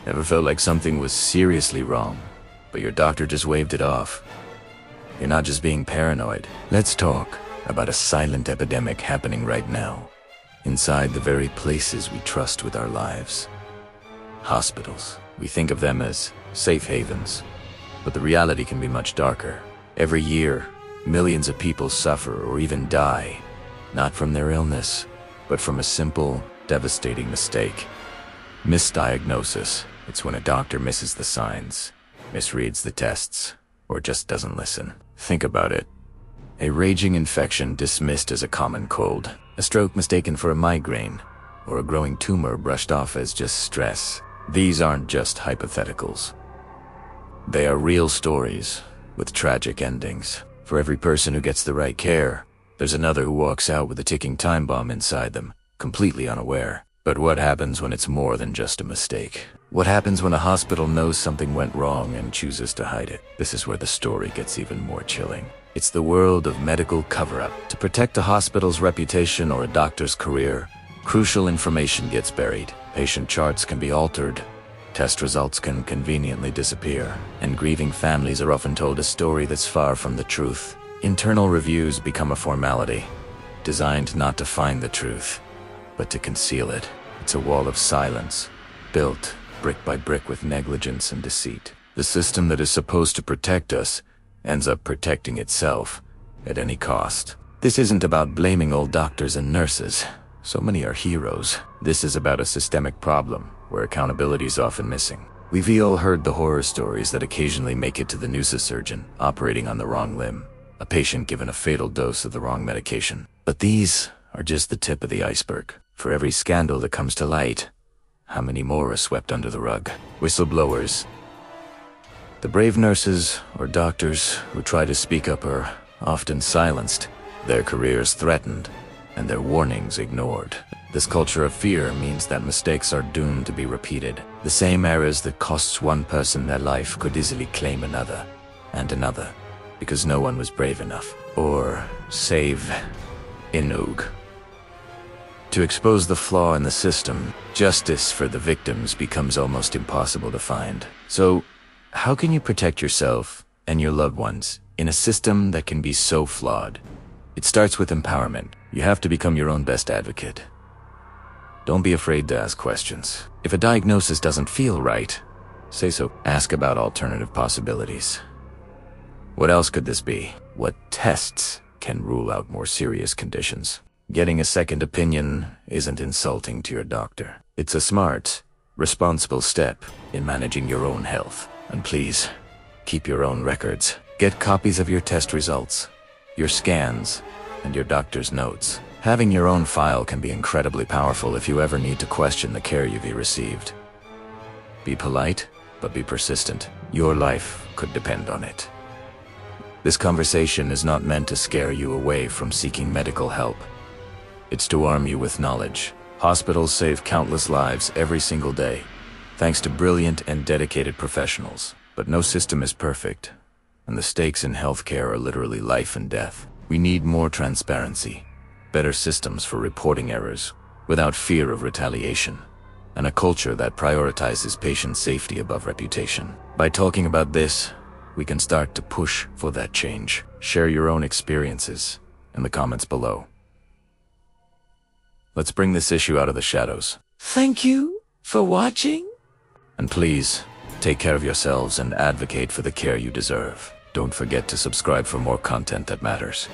Ever felt like something was seriously wrong, but your doctor just waved it off? You're not just being paranoid. Let's talk about a silent epidemic happening right now, inside the very places we trust with our lives. Hospitals. We think of them as safe havens, but the reality can be much darker. Every year, millions of people suffer or even die, not from their illness, but from a simple, devastating mistake. Misdiagnosis. It's when a doctor misses the signs, misreads the tests, or just doesn't listen. Think about it. A raging infection dismissed as a common cold, a stroke mistaken for a migraine, or a growing tumor brushed off as just stress. These aren't just hypotheticals. They are real stories with tragic endings. For every person who gets the right care, there's another who walks out with a ticking time bomb inside them, completely unaware. But what happens when it's more than just a mistake? What happens when a hospital knows something went wrong and chooses to hide it? This is where the story gets even more chilling. It's the world of medical cover-up. To protect a hospital's reputation or a doctor's career, crucial information gets buried. Patient charts can be altered, test results can conveniently disappear, and grieving families are often told a story that's far from the truth. Internal reviews become a formality, designed not to find the truth, but to conceal it. It's a wall of silence, built brick by brick with negligence and deceit. The system that is supposed to protect us ends up protecting itself at any cost. This isn't about blaming old doctors and nurses. So many are heroes. This is about a systemic problem where accountability is often missing. We've all heard the horror stories that occasionally make it to the neurosurgeon operating on the wrong limb, a patient given a fatal dose of the wrong medication. But these are just the tip of the iceberg. For every scandal that comes to light, how many more are swept under the rug? Whistleblowers. The brave nurses or doctors who try to speak up are often silenced, their careers threatened, and their warnings ignored. This culture of fear means that mistakes are doomed to be repeated. The same errors that costs one person their life could easily claim another, and another, because no one was brave enough, or save Inug. To expose the flaw in the system, justice for the victims becomes almost impossible to find. So, how can you protect yourself and your loved ones in a system that can be so flawed? It starts with empowerment. You have to become your own best advocate. Don't be afraid to ask questions. If a diagnosis doesn't feel right, say so. Ask about alternative possibilities. What else could this be? What tests can rule out more serious conditions? Getting a second opinion isn't insulting to your doctor. It's a smart, responsible step in managing your own health. And please, keep your own records. Get copies of your test results, your scans, and your doctor's notes. Having your own file can be incredibly powerful if you ever need to question the care you've received. Be polite, but be persistent. Your life could depend on it. This conversation is not meant to scare you away from seeking medical help. It's to arm you with knowledge. Hospitals save countless lives every single day, thanks to brilliant and dedicated professionals. But no system is perfect, and the stakes in healthcare are literally life and death. We need more transparency, better systems for reporting errors without fear of retaliation, and a culture that prioritizes patient safety above reputation. By talking about this, we can start to push for that change. Share your own experiences in the comments below. Let's bring this issue out of the shadows. Thank you for watching. And please, take care of yourselves and advocate for the care you deserve. Don't forget to subscribe for more content that matters.